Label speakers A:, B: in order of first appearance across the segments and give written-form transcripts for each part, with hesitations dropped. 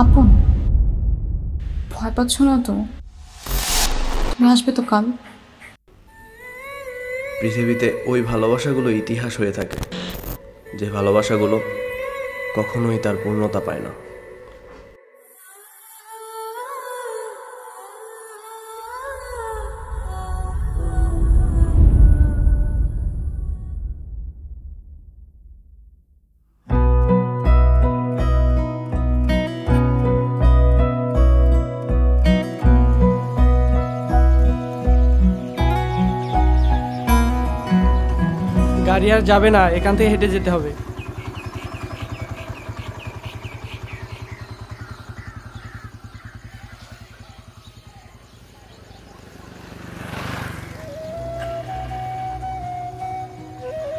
A: আপন, ভয় পাচ্ছ না তো? তুমি আসবে তো কাল?
B: পৃথিবীতে ওই ভালোবাসাগুলো ইতিহাস হয়ে থাকে, যে ভালোবাসাগুলো কখনোই তার পূর্ণতা পায় না।
C: গাড়ি আর যাবে না, এখান থেকে হেঁটে যেতে হবে।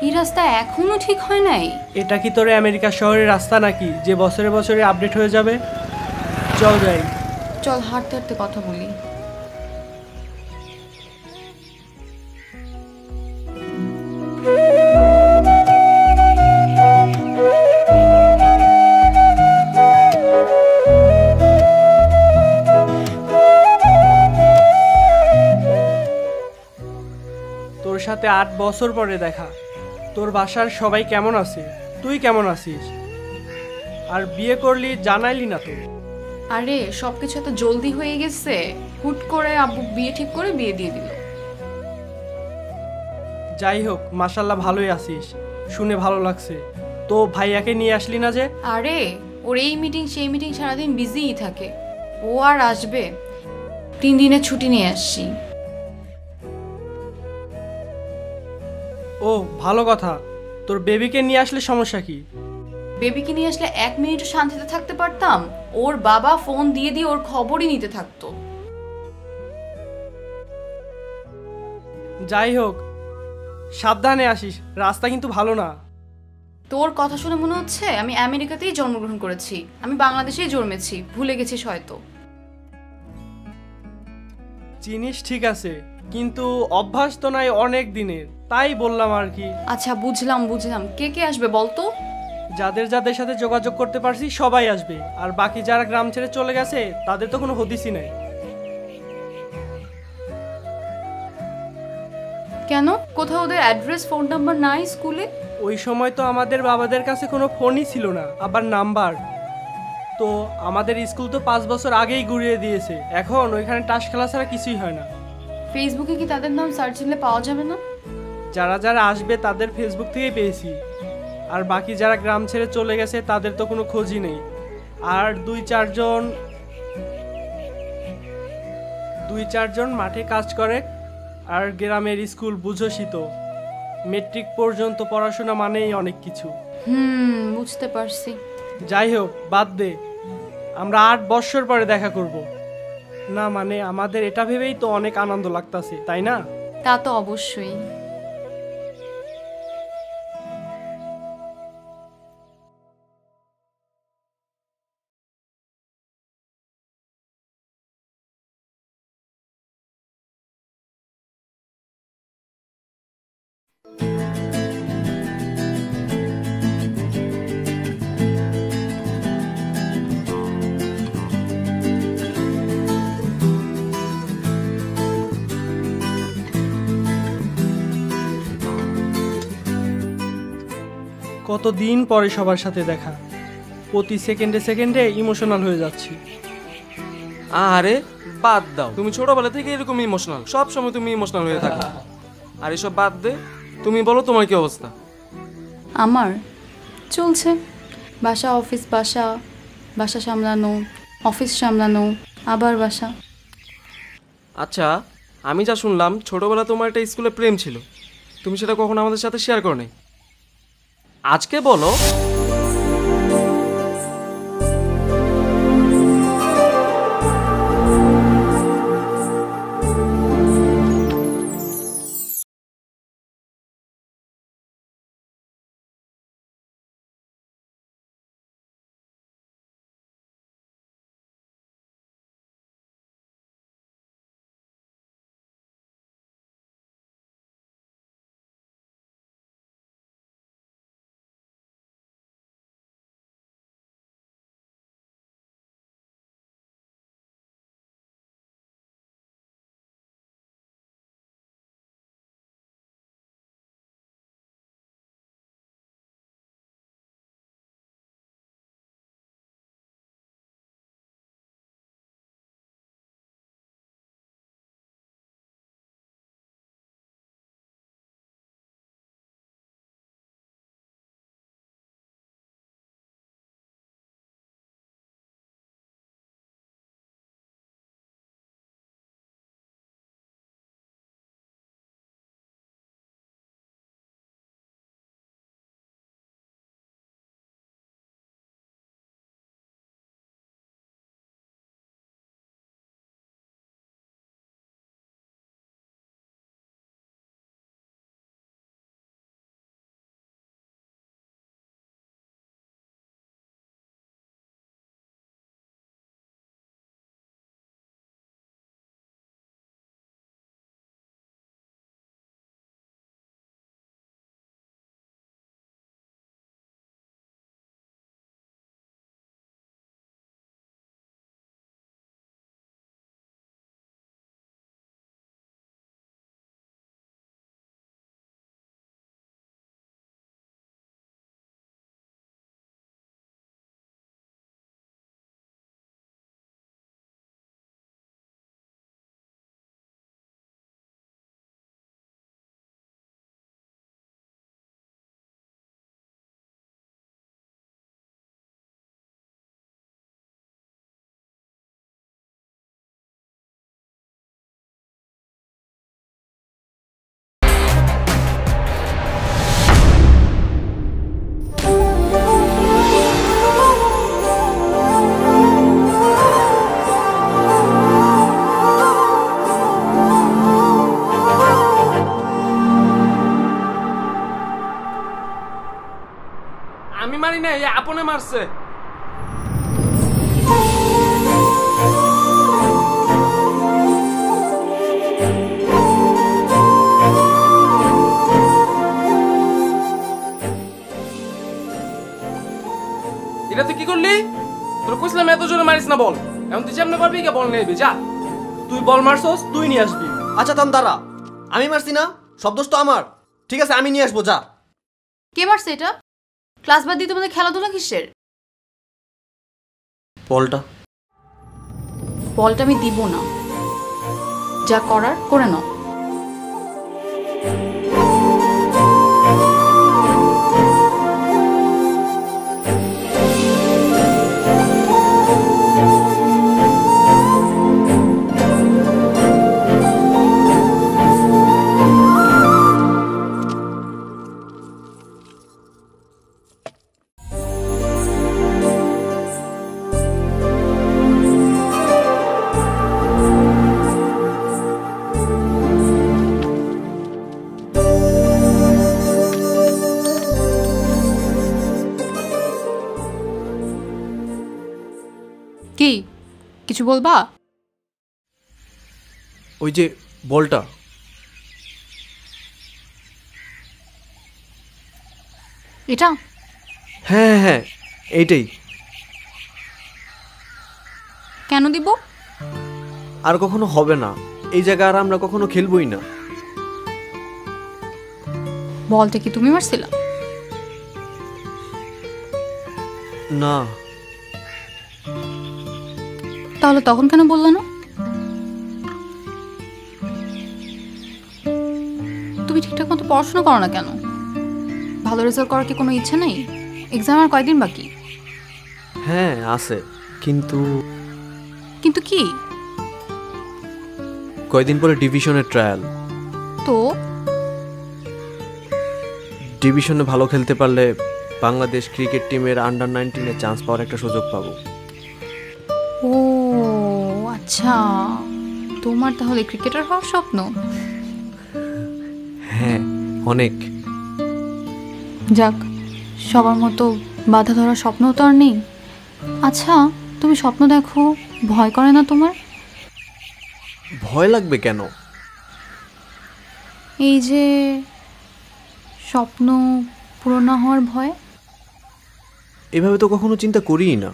A: এই রাস্তা এখনো ঠিক হয় নাই?
C: এটা কি তোরে আমেরিকা শহরের রাস্তা নাকি যে বছরে বছরে আপডেট হয়ে যাবে? চল যাই।
A: চল হাঁটতে হাঁটতে কথা বলি।
C: তোর সাথে 8 বছর পরে দেখা। তোর বাসার সবাই কেমন আছে? তুই কেমন আছিস? আর বিয়ে করলি জানাইলি না তো?
A: আরে সবকিছু এত জলদি হয়ে গেছে, হুট করে আব্বু বিয়ে ঠিক করে বিয়ে দিয়ে দিল।
C: যাই হোক, মাশাল্লাহ ভালোই আছিস, শুনে ভালো লাগছে। তো ভাইয়াকে নিয়ে আসলি না যে?
A: আরে ওর এই মিটিং সেই মিটিং সারাদিন বিজিই থাকে, ও আর আসবে? 3 দিনের ছুটি নিয়ে আসছি।
C: ও ভালো কথা। তোর বেবিকে নিয়ে আসলে সমস্যা কি?
A: বেবিকে নিয়ে আসলে 1 মিনিটও শান্তিতে থাকতে পারতাম? ওর বাবা ফোন দিয়ে দিয়ে ওর খবরই নিতে থাকতো।
C: যাই হোক, সাবধানে আসিস, রাস্তা কিন্তু ভালো না।
A: তোর কথা শুনে মনে হচ্ছে আমি আমেরিকাতেই জন্মগ্রহণ করেছি, আমি বাংলাদেশেই জন্মেছি, ভুলে গেছিস হয়তো।
C: জিনিস ঠিক আছে, কিন্তু অভ্যাস তো নাই অনেক দিনের, তাই বললাম আর কি।
A: আচ্ছা বুঝলাম বুঝলাম, কে কে আসবে বলতো?
C: যাদের যাদের সাথে যোগাযোগ করতে পারছি সবাই আসবে, আর বাকি যারা গ্রাম ছেড়ে চলে গেছে তাদের তো কোনো হদিসই নাই।
A: কেন, কোথাও ওদের অ্যাড্রেস ফোন নাম্বার নাই স্কুলে?
C: ওই সময় তো আমাদের বাবাদের কাছে কোনো ফোনই ছিল না, আবার নাম্বার। তো আমাদের স্কুল তো 5 বছর আগেই ঘুরিয়ে দিয়েছে, এখন ওইখানে টাস খেলা ছাড়া কিছুই হয় না।
A: ফেসবুকে কি তাদের নাম সার্চ দিলে পাওয়া যাবে না?
C: যারা যারা আসবে তাদের ফেসবুক থেকেই পেয়েছি, আর বাকি যারা গ্রাম ছেড়ে চলে গেছে তাদের তো কোনো খোঁজই নেই। আর দুই চারজন মাঠে কাজ করে, আর গ্রামের স্কুল বুঝোসই তো, মেট্রিক পর্যন্ত পড়াশোনা মানেই অনেক কিছু।
A: বুঝতে পারছি।
C: যাই হোক, বাদ দে, আমরা 8 বছর পরে দেখা করব। না মানে আমাদের এটা ভেবেই তো অনেক আনন্দ লাগতাছে, তাই না?
A: তা তো অবশ্যই।
C: কতদিন পরে সবার সাথে দেখা, প্রতি সেকেন্ডে সেকেন্ডে ইমোশনাল হয়ে যাচ্ছি।
D: আরে বাদ দাও, তুমি ছোটবেলা থেকে এরকম ইমোশনাল, সব সময় তুমি ইমোশনাল হয়ে থাকো। আর এসব বাদ দে, তুমি বলো তোমার কি অবস্থা?
A: আমার চলছে, বাসা অফিস, বাসা বাসা সামলানো, অফিস সামলানো, আবার বাসা।
D: আচ্ছা, আমি যা শুনলাম ছোটবেলা তোমার একটা স্কুলে প্রেম ছিল, তুমি সেটা কখনো আমাদের সাথে শেয়ার করো নাই, আজকে বলো। আমি মারি না, এই আপনে মারছে। এটা তুই কি করলি? তোর কইছিলাম এত জোরে মারিস না বল। এখন তুই যেমন পারবি কে বল নেবি, যা।
C: তুই বল মারছস, তুই নিয়ে আসবি।
E: আচ্ছা থাম, দাঁড়া। আমি মারছি না, সব দোষ তো আমার। ঠিক আছে, আমি নিয়ে আসবো, যা।
A: কে মারছে এটা? ক্লাস বাদ দিয়ে তোমাদের খেলাধুলা কিসের?
E: বলটা
A: বলটা আমি দিব না, যা করার করে নাও। কি কিছু বলবা?
E: ওই যে বলটা,
A: এটা
E: হ্যাঁ হ্যাঁ হ্যাঁ, এইটাই।
A: কেন দিব?
E: আর কখনো হবে না, এই জায়গা আর আমরা কখনো খেলবই না।
A: বলটা কি তুমি মারছিলা?
E: না।
A: তাহলে তখন কেন বললে না? তুমি ঠিকঠাক মতো পড়াশোনা করো না কেন? ভালো রেজাল্ট করার কি কোনো ইচ্ছে নেই? এক্সাম আর কয়দিন বাকি?
E: হ্যাঁ আছে, কিন্তু
A: কিন্তু কি?
E: কয়দিন পরে ডিভিশনের ট্রায়াল।
A: তো
E: ডিভিশনে ভালো খেলতে পারলে বাংলাদেশ ক্রিকেট টিমের আন্ডার-19-এ চান্স পাওয়ার একটা সুযোগ পাবো।
A: ও আচ্ছা, তোমার তাহলে ক্রিকেটার হওয়ার স্বপ্ন?
E: হ্যাঁ অনেক।
A: যাক, সবার মতো বাধা ধরার স্বপ্ন তো আর নেই। আচ্ছা, তুমি স্বপ্ন দেখো, ভয় করে না তোমার?
E: ভয় লাগবে কেন?
A: এই যে স্বপ্ন পূরণ না হওয়ার ভয়।
E: এভাবে তো কখনো চিন্তা করিই না।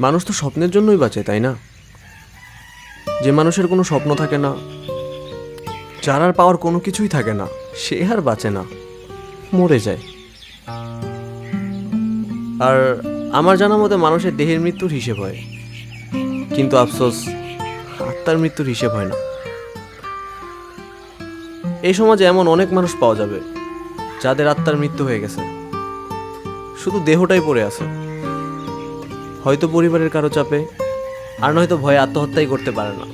E: মানুষ তো স্বপ্নের জন্যই বাঁচে, তাই না? যে মানুষের কোনো স্বপ্ন থাকে না, যার আর পাওয়ার কোনো কিছুই থাকে না, সে আর বাঁচে না, মরে যায়। আর আমার জানা মতে মানুষের দেহের মৃত্যুর হিসেব হয়, কিন্তু আফসোস আত্মার মৃত্যুর হিসেব হয় না। এই সমাজে এমন অনেক মানুষ পাওয়া যাবে যাদের আত্মার মৃত্যু হয়ে গেছে, শুধু দেহটাই পড়ে আছে, হয়তো পরিবারের কারো চাপে, আর নয়তো ভয়ে আত্মহত্যাই করতে পারে না।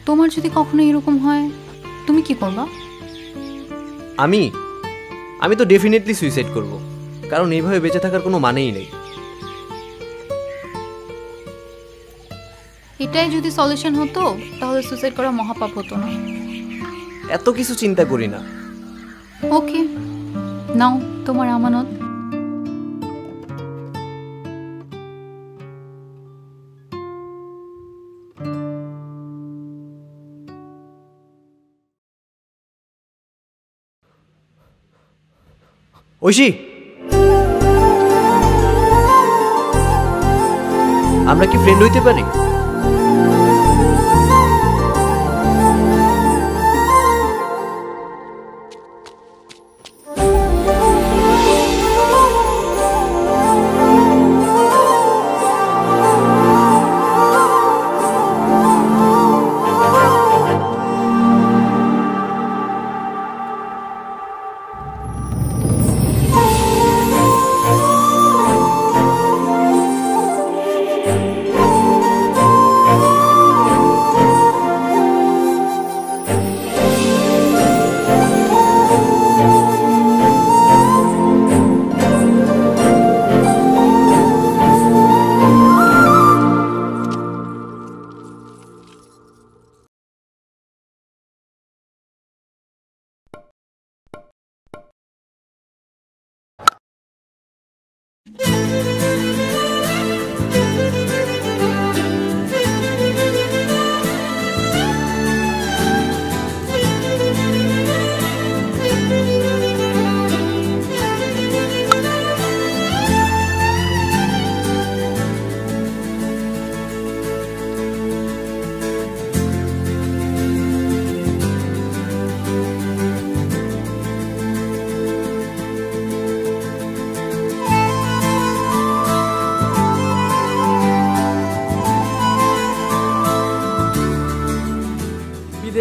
A: তোমার যদি কখনো এরকম হয়, তুমি কি করবা?
E: আমি তো ডেফিনেটলি সুইসাইড করব, কারণ এইভাবে বেঁচে থাকার কোনো মানেই নেই।
A: এটাই যদি সলিউশন হতো, তাহলে সুসাইড করা মহাপাপ হতো না।
E: এত কিছু চিন্তা করি না।
A: ওকে, নাও তোমার আমানত।
E: ঐশী, আমরা কি ফ্রেন্ড হইতে পারি?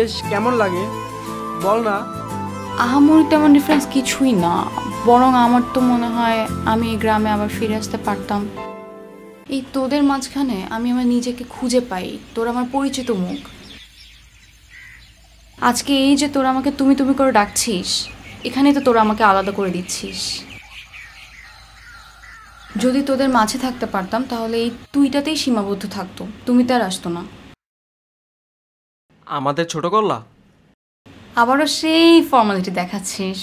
C: দেশ কেমন লাগে বল না।
A: আহামরি তেমন ডিফারেন্স কিছুই না, বরং আমার তো মনে হয় আমি এই গ্রামে আবার ফিরে আসতে পারতাম। এই তোদের মাঝখানে আমি আমার নিজেকে খুঁজে পাই, তোর আমার পরিচিত মুখ। আজকে এই যে তোরা আমাকে তুমি তুমি করে ডাকছিস, এখানেই তো তোরা আমাকে আলাদা করে দিচ্ছিস। যদি তোদের মাঝে থাকতে পারতাম তাহলে এই তুইটাতেই সীমাবদ্ধ থাকতো, তুমি তো আর আসতো না।
D: আমাদের ছোট করলা?
A: আবারও সেই ফর্মালিটি দেখাচ্ছিস।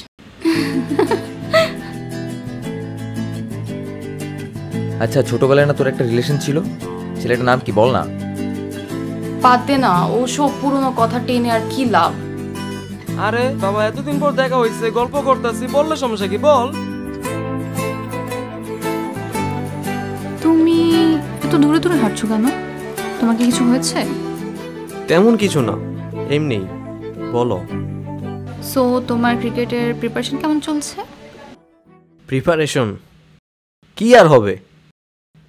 F: আচ্ছা, ছোটবেলায় না তোর একটা রিলেশন ছিল, ছেলেটার নাম কি বল না?
A: বাদ দে না, ও সব পুরনো কথা টেনে আর কি লাভ।
D: আরে বাবা, এতদিন পর দেখা হয়েছে, গল্প করতেছি, বললে সমস্যা কি বল।
A: তুমি এত দূরে দূরে হাঁটছো কেন? তোমার কি কিছু হয়েছে?
E: তেমন কিছু না, এমনিই। বলো।
A: সো তোমার ক্রিকেটের প্রিপারেশন কেমন চলছে?
E: প্রিপারেশন কি আর হবে,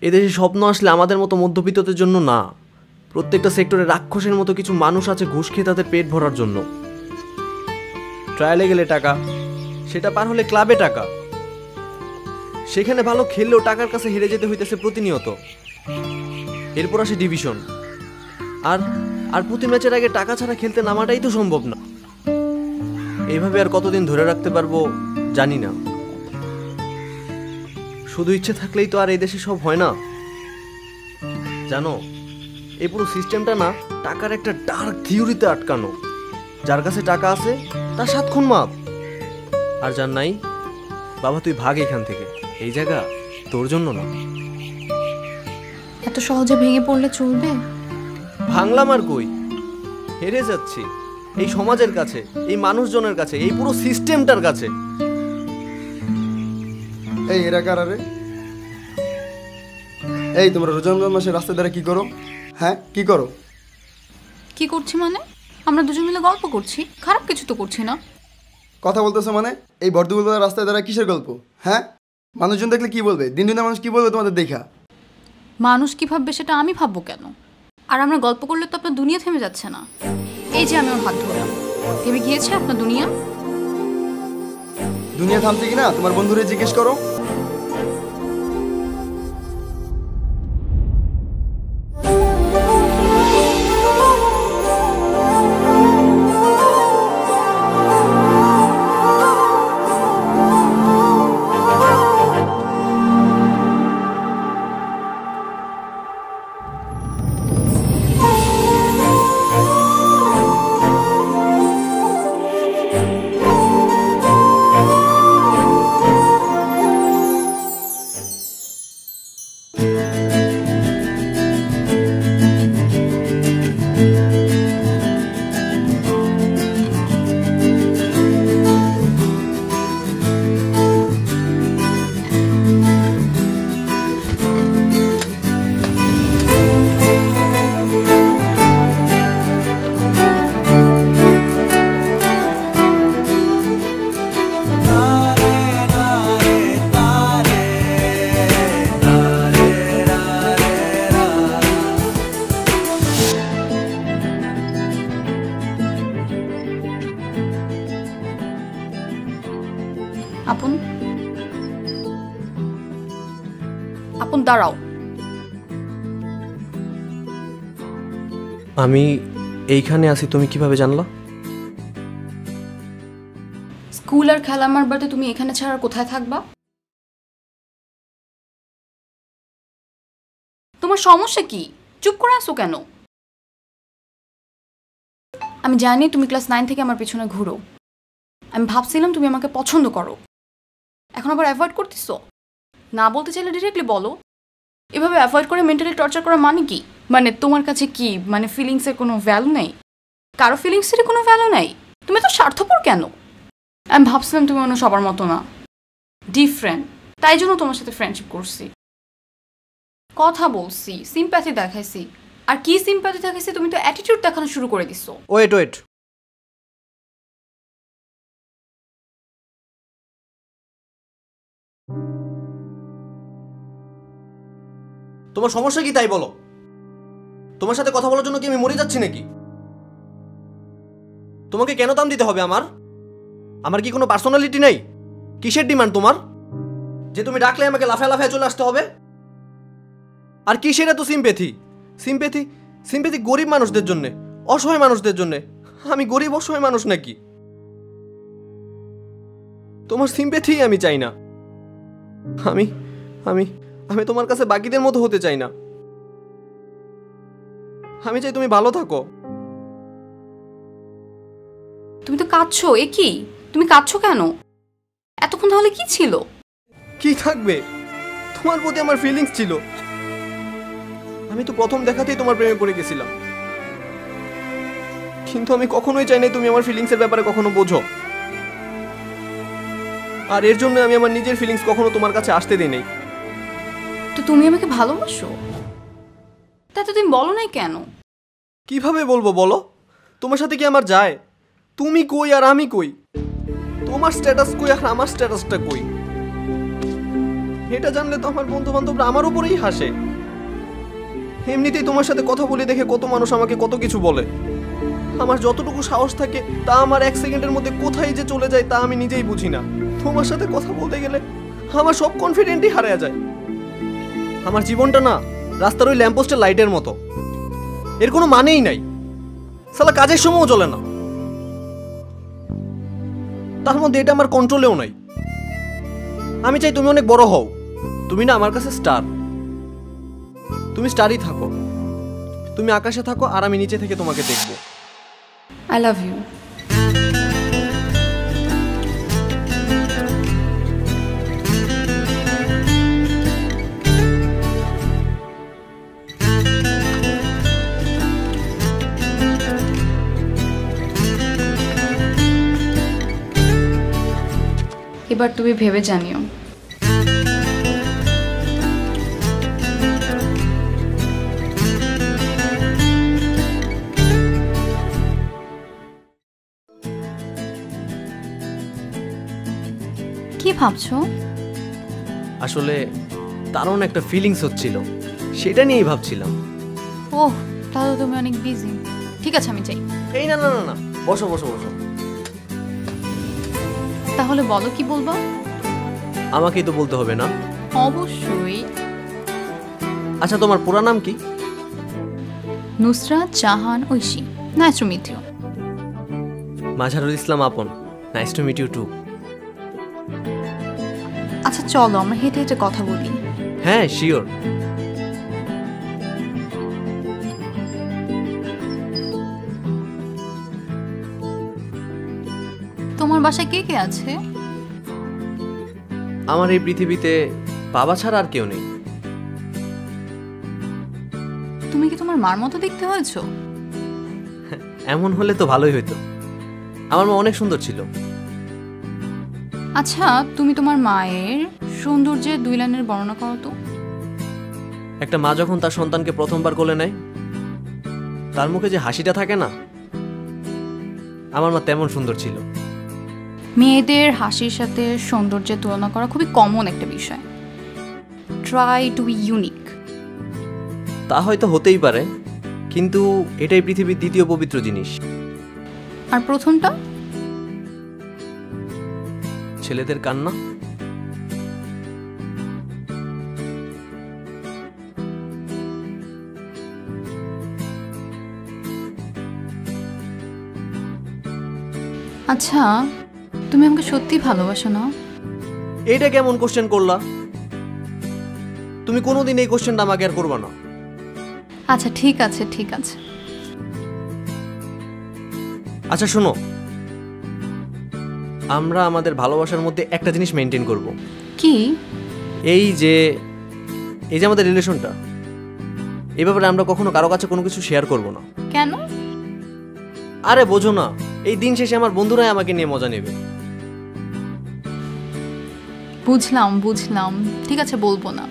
E: এদেশে স্বপ্ন আসলে আমাদের মতো মধ্যবিত্তদের জন্য না, প্রত্যেকটা সেক্টরে রাক্ষসের মতো কিছু মানুষ আছে ঘুষ খেয়ে তাদের পেট ভরার জন্য। ট্রায়ালে গেলে টাকা, সেটা পার হলে ক্লাবে টাকা, সেখানে ভালো খেললেও টাকার কাছে হেরে যেতে হইতেছে প্রতিনিয়ত। এরপর আসে ডিভিশন, আর আর প্রতি ম্যাচের আগে টাকা ছাড়া খেলতে নামাটাই তো সম্ভব না। এইভাবে আর কতদিন ধরে রাখতে পারবো জানি না। শুধু ইচ্ছে থাকলেই তো আর এই দেশে সব হয় না। জানো, এই পুরো সিস্টেমটা না টাকার একটা ডার্ক থিওরিতে আটকানো। যার কাছে টাকা আছে তার 7 খুন মাপ, আর যার নাই, বাবা তুই ভাগ এখান থেকে, এই জায়গা তোর জন্য না।
A: এত সহজে ভেঙে পড়লে চলবে?
E: ভাঙলাম আর কই, হেরে যাচ্ছি এই সমাজের কাছে, এই মানুষজনের কাছে, এই পুরো সিস্টেমটার কাছে।
G: এই এরা কারা রে? এই তোমরা রমজান মাসে রাস্তায় দ্বারা কি করো? হ্যাঁ কি করো?
A: কি করছি মানে? আমরা দুজন মিলে গল্প করছি, খারাপ কিছু তো করছি না।
G: কথা বলতেছো মানে? এই বর্ধমান রাস্তায় দ্বারা কিসের গল্প? হ্যাঁ, মানুষজন দেখলে কি বলবে? দিন দিন মানুষ কি বলবে তোমাদের দেখা?
A: মানুষ কি ভাববে সেটা আমি ভাববো কেন? আর আমরা গল্প করলে তো আপনার দুনিয়া থেমে যাচ্ছে না। এই যে আমি ওর হাত ধরলাম, থেমে গিয়েছে আপনার দুনিয়া?
G: দুনিয়া থামছে কিনা তোমার বন্ধুরে জিজ্ঞেস করো।
A: আপন, আপন দাঁড়াও।
E: আমি এইখানে আছি তুমি কিভাবে জানলা?
A: স্কুল আর খেলা মারবাতে তুমি এখানে ছাড়া আর কোথায় থাকবা? তোমার সমস্যা কি? চুপ করে আসো কেন? আমি জানি তুমি ক্লাস 9 থেকে আমার পিছনে ঘুরো। আমি ভাবছিলাম তুমি আমাকে পছন্দ করো, এখন আবার অ্যাভয়েড করতেছো। না বলতে চাইলে ডিরেক্টলি বলো। এভাবে অ্যাভয়েড করে মেন্টালি টর্চার করা মানে কি? মানে তোমার কাছে কি মানে ফিলিংসের কোনো ভ্যালু নেই? কারো ফিলিংসেরই কোনো ভ্যালু নেই? তুমি তো স্বার্থপর কেন? আমি ভাবছিলাম তুমি অন্য সবার মতো না, ডিফারেন্ট, তাই জন্য তোমার সাথে ফ্রেন্ডশিপ করছি, কথা বলছি, সিম্প্যাথি দেখাইছি। আর কি সিম্প্যাথি দেখাইছি? তুমি তো অ্যাটিটিউড দেখানো শুরু করে দিছো।
E: ওয়েট ওয়েট, তোমার সমস্যা কি তাই বলো। তোমার সাথে কথা বলার জন্য কি আমি মরে যাচ্ছি নাকি? তোমাকে কেন দাম দিতে হবে আমার? আমার কি কোনো পার্সোনালিটি নেই? কিসের ডিমান্ড তোমার, যে তুমি ডাকলে আমাকে লাফায় লাফায় চলে আসতে হবে? আর কিসের এত সিম্প্যাথি? সিম্প্যাথি সিম্প্যাথি গরিব মানুষদের জন্য, অসহায় মানুষদের জন্য। আমি গরিব অসহায় মানুষ নাকি? তোমার সিম্প্যাথি আমি চাই না। আমি আমি আমি তোমার কাছে বাকিদের মতো হতে চাই না। আমি চাই তুমি ভালো থাকো।
A: তুমি তো কাঁদছো, এ কি? তুমি কাঁদছো কেন? এতক্ষণ তাহলে কি ছিল?
E: কি থাকবে? তোমার প্রতি আমার ফিলিংস ছিল। আমি তো প্রথম দেখাতেই তোমার প্রেমে পড়ে গেছিলাম, কিন্তু আমি কখনোই চাই নাই তুমি আমার ফিলিংসের ব্যাপারে কখনো বোঝো। আর এর জন্য আমি আমার নিজের ফিলিংস কখনো তোমার কাছে আসতে দিই নাই।
A: তো তুমি আমাকে ভালোবাসো, তা তো তুমি বলো নাই কেন?
E: কিভাবে বলবো বলো? তোমার সাথে কি আমার যায়? তুমি কই আর আমি কই? তোমার স্ট্যাটাস কই আর আমার স্ট্যাটাসটা কই? এটা জানলে তো আমার বন্ধু বান্ধবরা আমার উপরেই হাসে। এমনিতেই তোমার সাথে কথা বলে দেখে কত মানুষ আমাকে কত কিছু বলে। আমার যতটুকু সাহস থাকে তা আমার 1 সেকেন্ডের মধ্যে কোথায় যে চলে যায় তা আমি নিজেই বুঝি না। তোমার সাথে কথা বলতে গেলে আমার সব কনফিডেন্টই হারিয়ে যায়। আমার জীবনটা না রাস্তার ওই ল্যাম্পপোস্টের লাইটের মতো, এর কোনো মানেই নাই। সালা কাজের সময়ও চলে না, তার মধ্যে এটা আমার কন্ট্রোলেও নাই। আমি চাই তুমি অনেক বড় হও। তুমি না আমার কাছে স্টার। তুমি স্টারই থাকো, তুমি আকাশে থাকো আর আমি নিচে থেকে তোমাকে দেখবো।
A: I love you. এবার তুমি ভেবে জানিও। কি ভাবছো?
E: আসলে দারুণ একটা ফিলিংস হচ্ছিল, সেটা নিয়েই ভাবছিলাম।
A: ওহ, তাহলে তুমি অনেক বিজি। ঠিক আছে, আমি চাই।
E: এই না না না না, বসো বসো বসো।
A: তাহলে বলো, কি বলবা?
E: আমাকেই তো বলতে হবে না?
A: অবশ্যই।
E: আচ্ছা, তোমার পুরা নাম কি?
A: Nusrat Jahan Oishi. Nice to meet you.
E: Majharul Islam Apon. Nice to meet you too.
A: আচ্ছা চলো আমরা হেঁটে হেঁটে কথা বলি।
E: হ্যাঁ, শিওর।
A: তোমার বাসায় কে কে আছে?
E: আমার এই পৃথিবীতে বাবা ছাড়া আর কেউ নেই।
A: তুমি কি তোমার মার মতো দেখতে হয়েছো?
E: এমন হলে তো ভালোই হইতো। আমার মা অনেক সুন্দর ছিল।
A: আচ্ছা, তুমি তোমার মায়ের সৌন্দর্যের 2 লাইনের বর্ণনা করো তো।
E: একটা মা যখন তার সন্তানকে প্রথমবার কোলে নেয়, তার মুখে যে হাসিটা থাকে না, আমার মা তেমন সুন্দর ছিল।
A: মেয়েদের হাসির সাথে সৌন্দর্যের তুলনা করা খুবই কমন একটা বিষয়। Try to be unique.
E: তা হয়তো হতেই পারে, কিন্তু এটাই পৃথিবীর দ্বিতীয় পবিত্র জিনিস।
A: আর প্রথমটা?
E: ছেলেদের কান্না।
A: আচ্ছা, তুমি আমাকে সত্যি ভালোবাসো না?
E: এইটা কেমন কোশ্চেন করলা? তুমি কোনোদিন এই কোশ্চেনটা আমাকে আর করবা না।
A: আচ্ছা ঠিক আছে, ঠিক আছে।
E: আচ্ছা শোনো, আমরা আমাদের ভালোবাসার মধ্যে একটা জিনিস মেনটেন করব।
A: কি?
E: এই যে আমাদের রিলেশনটা, এই ব্যাপারে আমরা কখনো কারো কাছে কোনো কিছু শেয়ার করব না।
A: কেন?
E: আরে বোঝো না, এই দিন শেষে আমার বন্ধুরাই আমাকে নিয়ে মজা নেবে।
A: বুঝলাম বুঝলাম, ঠিক আছে, বলবো না।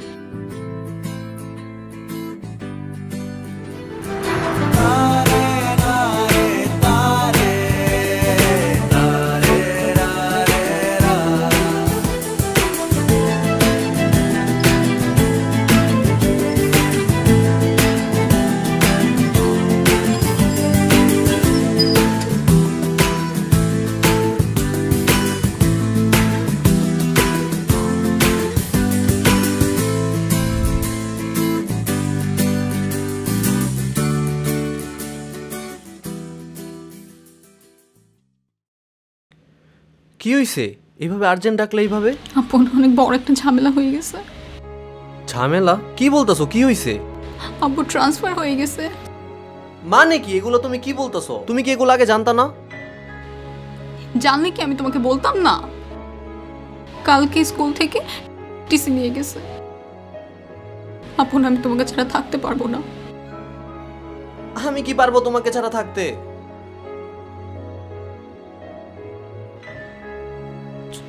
E: কি হইছে? এইভাবে আর্জেন্ট ডাকলে এইভাবে?
A: আপন অনেক বড় একটা ঝামেলা হয়ে গেছে।
E: ঝামেলা? কি বলতাছো? কি হইছে?
A: আব্বু ট্রান্সফার হয়ে গেছে।
E: মানে কি এগুলো? তুমি কি বলতাছো? তুমি কি এগুলো আগে জানতা না?
A: জানলে কি আমি তোমাকে বলতাম না? কালকে স্কুল থেকে টিসি নিয়ে গেছে। আপন আমি তোমাকে ছাড়া থাকতে পারবো না।
E: আমি কি পারবো তোমাকে ছাড়া থাকতে?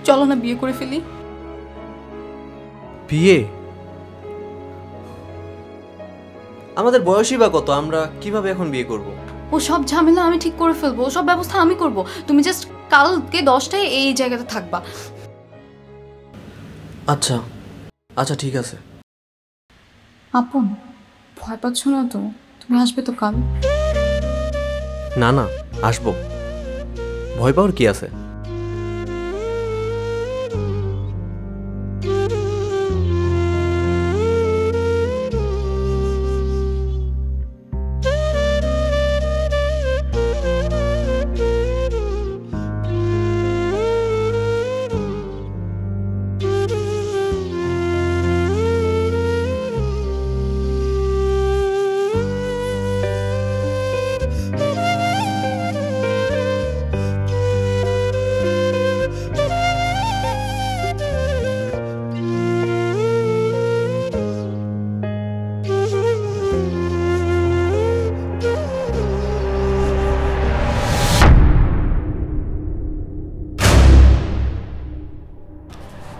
A: চলো না বিয়ে করে ফেলি।
E: বিয়ে? আমাদের বয়সই বা কত? আমরা কিভাবে এখন বিয়ে করব?
A: ও সব ঝামেলা আমি ঠিক করে ফেলবো, ও সব ব্যবস্থা আমি করব। তুমি জাস্ট কালকে 10টায় এই জায়গাতে থাকবা।
E: আচ্ছা আচ্ছা ঠিক আছে।
A: আপন ভয় পাচ্ছ না তো? তুমি আসবে তো কাল?
E: না না, আসবো। ভয় পাওয়ার কি আছে?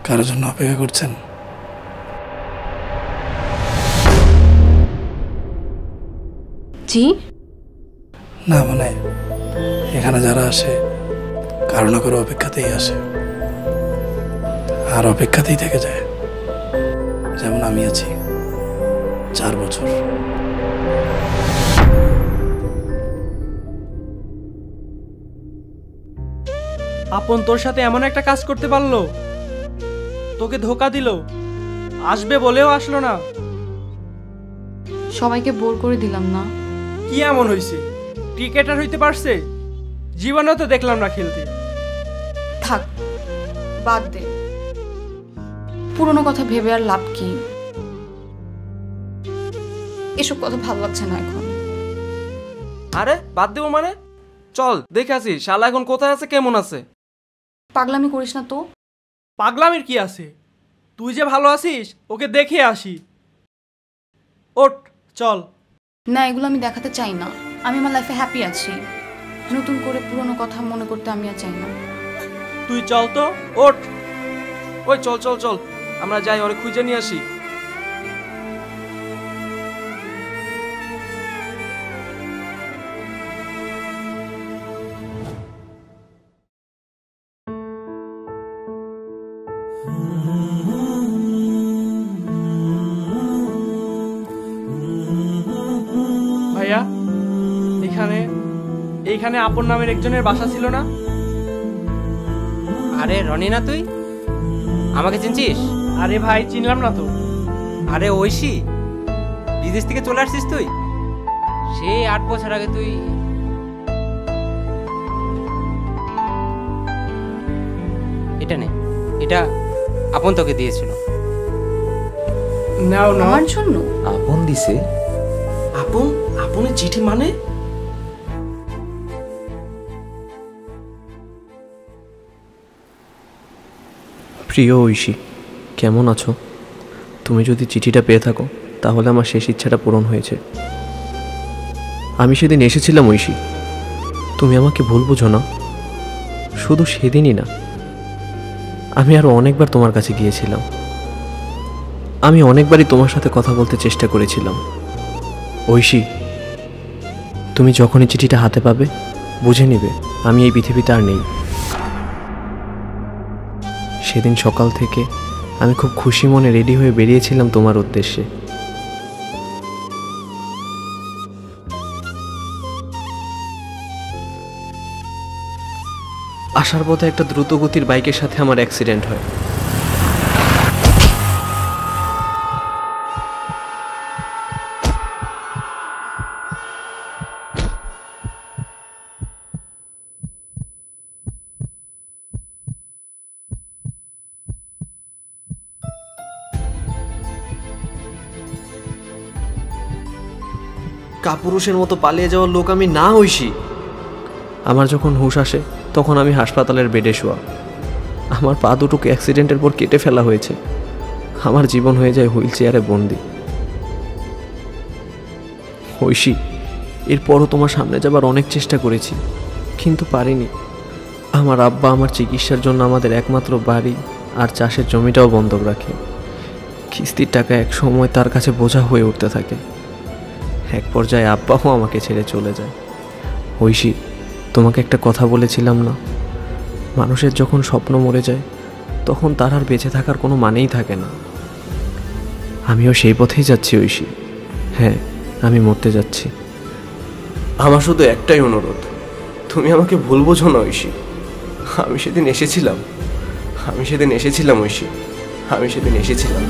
H: কারোর জন্য অপেক্ষা করছেন?
A: জি
H: না, মানে এখানে যারা আসে কারো না কারো অপেক্ষাতেই আসে, আর অপেক্ষাতেই থেকে যায়। যেমন আমি আছি 4 বছর।
C: আপন তোর সাথে এমন একটা কাজ করতে পারলো, তোকে ধোকা দিল, আসবে বলেও আসলো না।
A: সবাইকে বোর করে দিলাম না?
C: কি এমন হয়েছে? ক্রিকেটার হইতে পারছে? জীবনেও তো দেখলাম না খেলতে।
A: থাক, বাদ দে। পুরনো কথা ভেবে আর লাভ কি? এসব কথা ভালো লাগছে না এখন।
D: আরে বাদ দেবো মানে? চল দেখে আসি শালা এখন কোথায় আছে, কেমন আছে।
A: পাগলামি করিস না তো।
C: পাগলামির কি আছে? তুই যে ভালো আছিস ওকে দেখে আসি। ওঠ চল।
A: না, এগুলো আমি দেখাতে চাই না। আমি আমার লাইফে হ্যাপি আছি। নতুন করে পুরনো কথা মনে করতে আমি আর চাই না।
C: তুই চল তো, ওঠ।
D: ওই চল চল চল, আমরা যাই, ওরে খুঁজে নিয়ে আসি।
C: ভাইয়া, এইখানে আপন নামের একজনের বাসা ছিল না?
I: আরে রনি না তুই? আমাকে চিনছিস?
C: আরে ভাই, চিনলাম না তো।
I: আরে ঐশী, বিদেশ থেকে চলে আসছিস তুই? সেই 8 বছর আগে তুই। এটা নে, এটা আপন তোকে দিয়েছিল।
C: নাও না।
A: আমার জন্য?
F: আপন দিছে?
D: আপন? আপনের চিঠি মানে?
B: প্রিয় ঐশী, কেমন আছো? তুমি যদি চিঠিটা পেয়ে থাকো তাহলে আমার শেষ ইচ্ছাটা পূরণ হয়েছে। আমি সেদিন এসেছিলাম ঐশী, তুমি আমাকে ভুল বুঝো না। শুধু সেদিনই না, আমি আরও অনেকবার তোমার কাছে গিয়েছিলাম। আমি অনেকবারই তোমার সাথে কথা বলতে চেষ্টা করেছিলাম। ঐশী, তুমি যখনই চিঠিটা হাতে পাবে বুঝে নিবে আমি এই পৃথিবীতে আর নেই। সেদিন সকাল থেকে আমি খুব খুশি মনে রেডি হয়ে বেরিয়েছিলাম তোমার উদ্দেশ্যে। আসার পথে একটা দ্রুতগতির বাইকের সাথে আমার অ্যাক্সিডেন্ট হয়।
E: কাপুরুষের মতো পালিয়ে যাওয়ার লোক আমি না ঐশী।
B: আমার যখন হুঁশ আসে তখন আমি হাসপাতালের বেডে শোয়া। আমার পা দুটোকে অ্যাক্সিডেন্টের পর কেটে ফেলা হয়েছে। আমার জীবন হয়ে যায় হুইল চেয়ারে বন্দি। ঐশী, এরপরও তোমার সামনে যাবার অনেক চেষ্টা করেছি, কিন্তু পারিনি। আমার আব্বা আমার চিকিৎসার জন্য আমাদের একমাত্র বাড়ি আর চাষের জমিটাও বন্ধক রাখে। কিস্তির টাকা এক সময় তার কাছে বোঝা হয়ে উঠতে থাকে। এক পর্যায়ে আব্বাও আমাকে ছেড়ে চলে যায়। ঐশী, তোমাকে একটা কথা বলেছিলাম না, মানুষের যখন স্বপ্ন মরে যায় তখন তার আর বেঁচে থাকার কোনো মানেই থাকে না। আমিও সেই পথেই যাচ্ছি ঐশী। হ্যাঁ, আমি মরতে যাচ্ছি।
E: আমার শুধু একটাই অনুরোধ, তুমি আমাকে ভুল বোঝো না ঐশী। আমি সেদিন এসেছিলাম ঐশী, আমি সেদিন এসেছিলাম।